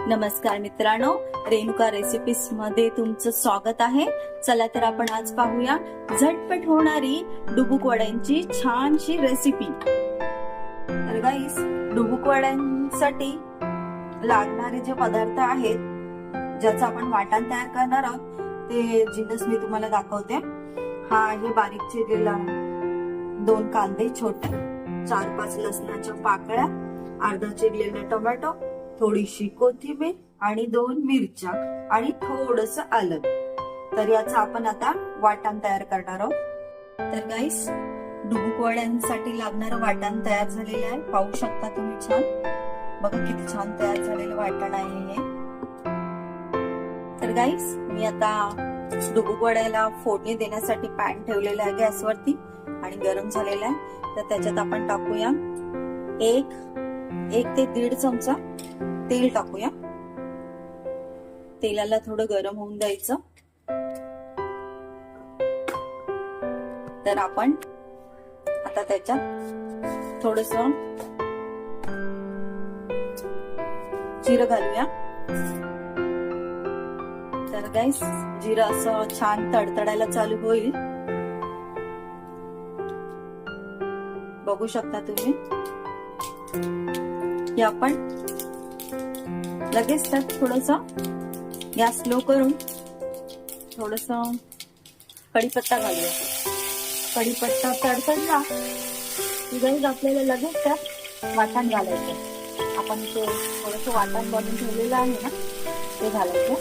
नमस्कार मित्रांनो, रेणुका रेसिपीज मध्ये तुमचं स्वागत आहे। चला तर आपण आज पाहूया झटपट होणारी डुबुक वड्यांची छानशी रेसिपी। तर गाईस, डुबुक वड्यांसाठी लागणारे जे पदार्थ आहेत ज्याचा आपण वाटण तयार करणार आहोत ते जिन्नस मी तुम्हाला दाखवते। हा आहे बारीक चिरलेला 2 कांदे छोटे, 4-5 लसणाच्या पाकळ्या, अर्धा चिरलेला टोमॅटो, थोडीशी कोथिंबीर आणि 2 मिरच्या आणि थोडंसं आलं। तर याचं आपण आता वाटण तयार करणार आहोत। तर गाईस, डुबुक वड्यांसाठी लागणारं वाटण तयार झालेलं आहे। पाहू शकता तुम्ही, छान बघा किती छान तयार झालेलं वाटण आहे हे। तर गाईस, मी आता डुबुक वड्याला फोडणी देण्यासाठी पॅन ठेवलेला आहे गॅसवरती आणि गरम झालेला आहे। तर त्याच्यात आपण टाकूया 1 ते 1.5 चमचा तेल टाकूया। तेलाला थोडं गरम होऊन द्यायचं। तर आपण आता त्याच्यात थोडस जिरं घालूया। तर गाईस, जिरं असं छान तडतडायला चालू होईल, बघू शकता तुम्ही। हे आपण लगेच त्यात थोडस गॅस स्लो करून थोडस कढीपत्ता घालूया। कढीपत्ता तडतडला की गाईस आपल्याला लगेच त्यात वाटण घालायचं। आपण ते थोडस वाटण बनवून ठेवलेलं आहे ना, ते घालायचं।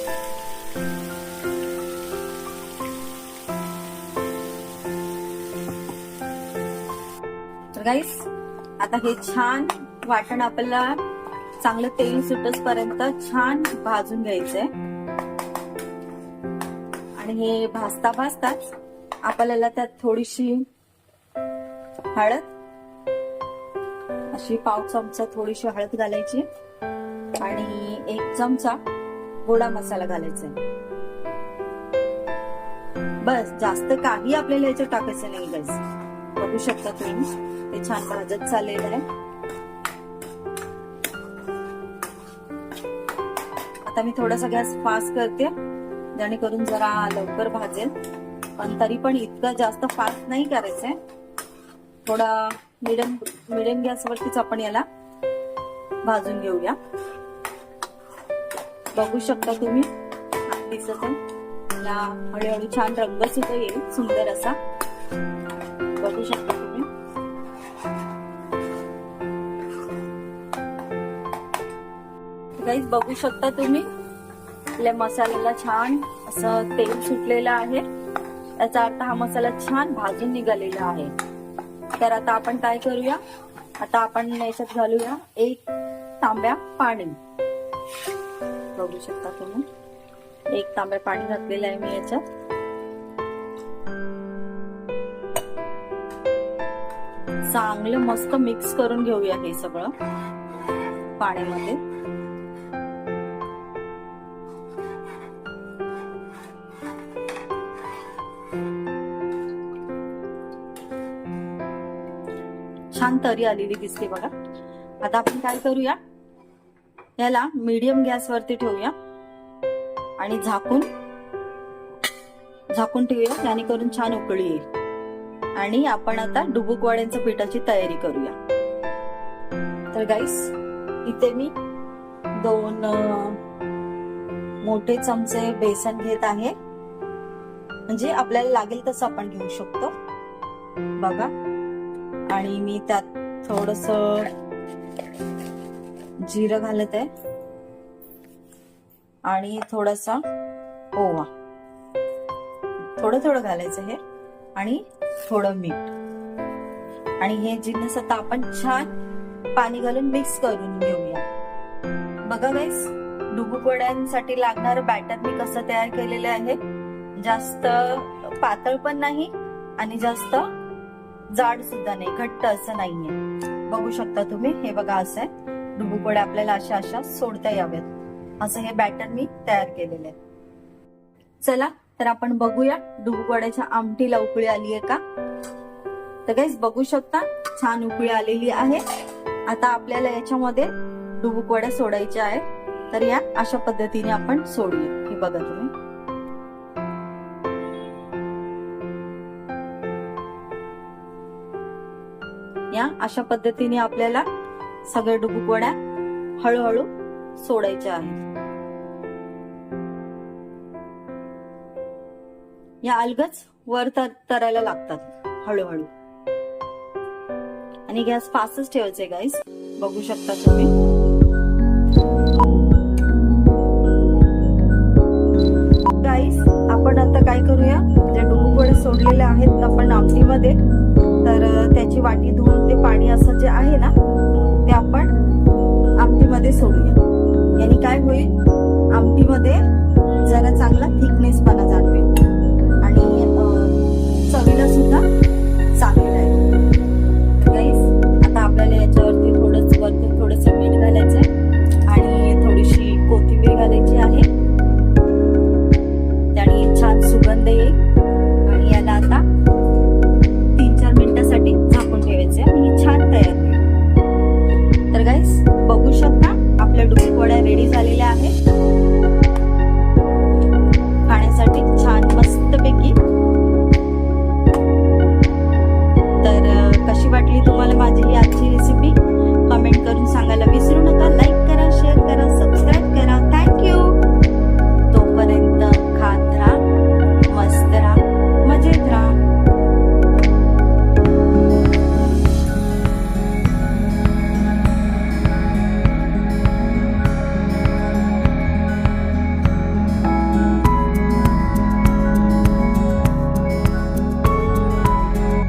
तर गाईस, आता हे छान वाटण आपल्याला चांगलं तेल सुटसपर्यंत छान भाजून घ्यायचंय। आणि हे भाजता भाजताच आपल्याला त्यात थोडीशी हळद, अशी 1/2 चमचा थोडीशी हळद घालायची आणि 1 चमचा गोडा मसाला घालायचा। बस, जास्त काही आपल्याला याच्यात टाकायचं नाही गाईस। बघू शकता तुम्ही, ते छान भाजत चाललेलं आहे। आता मी थोडासा गॅस फास्ट करते जेणेकरून जरा लवकर भाजेल, पण तरी पण इतकं जास्त फास्ट नाही करायचंय। थोडा मिडियम गॅसवरतीच आपण याला भाजून घेऊया। बघू शकता तुम्ही, दिसत आहे याला हळूहळू छान रंग सुद्धा येईल, सुंदर असा। बघू शकता तुम्ही। गाईस, बघू शकता तुम्ही, आपल्या मसाल्याला छान असं तेल सुटलेलं आहे। याचा अर्थ हा मसाला छान भाजून निघालेला आहे। तर आता आपण काय करूया, आता आपण याच्यात घालूया 1 तांब्या पाणी। बघू शकता तुम्ही, 1 तांब्या पाणी घातलेलं आहे मी याच्यात। चांगलं मस्त मिक्स करून घेऊया हे सगळं पाण्यामध्ये। छान तरी आलेली दिसते बघा। आता आपण काय करूया, याला मीडियम गॅस वरती ठेवूया आणि झाकून ठेवूया, जेणेकरून छान उकळी येईल। आणि आपण आता डुबुक वड्यांच्या पिठाची तयारी करूया। तर गाईस, इथे मी 2 मोठे चमचे बेसन घेत आहे, म्हणजे आपल्याला लागेल तसं आपण घेऊ शकतो बघा। आणि मी त्यात थोडस जिरं घालत आहे आणि थोडासा ओवा, थोडं घालायचं हे, आणि थोडं मीठ। आणि हे जिन्नस आता आपण छान पाणी घालून मिक्स करून घेऊया। बघा गाईस, डुबुक वड्यांसाठी लागणारं बॅटर मी कसं तयार केलेलं आहे। जास्त पातळ पण नाही आणि जास्त जाड सुद्धा नाही, घट्ट असं नाहीये। बघू शकता तुम्ही, हे बघा असं आहे। डुबुक वड्या आपल्याला अशा सोडता याव्यात असं हे बॅटर मी तयार केलेलं आहे। चला तर आपण बघूया डुबुक वड्याच्या आमटीला उकळी आली आहे का। तर गाईस, बघू शकता छान उकळी आलेली आहे। आता आपल्याला याच्यामध्ये डुबुक वड्या सोडायच्या आहेत। तर या अशा पद्धतीने आपण सोडूया. हे बघा तुम्ही. या अशा पद्धतीने आपल्याला सगळ्या डुबुक वड्या हळूहळू सोडायच्या आहेत. या अलगच वर तरायला लागतात हळूहळू. आणि गॅस फास्टच ठेवायचे गाईस. बघू शकता तुम्ही. गाईस आपण आता काय करूया, जे डुबुक वडे सोडलेले आहेत आपण आमटीमध्ये, तर त्याची वाटी धुवून ते पाणी असं जे आहे ना ते आपण आमटीमध्ये सोडूया. याने काय होईल, आमटीमध्ये जरा चांगला थिकनेसपणा जाणवेल आणि चवीला सुद्धा चांगली राहील. गाईस आता आपल्याला याच्यावरती वरतून थोडंसं मीठ घालायचंय आणि थोडीशी कोथिंबीर घालायची आहे. त्याने छान सुगंध येईल. आणि याला आता 3-4 मिनिटासाठी झाकून ठेवायचे आणि छान तयार होईल. तर गाईस बघू शकता आपल्या डुबुक वड्या रेडी झालेल्या आहेत.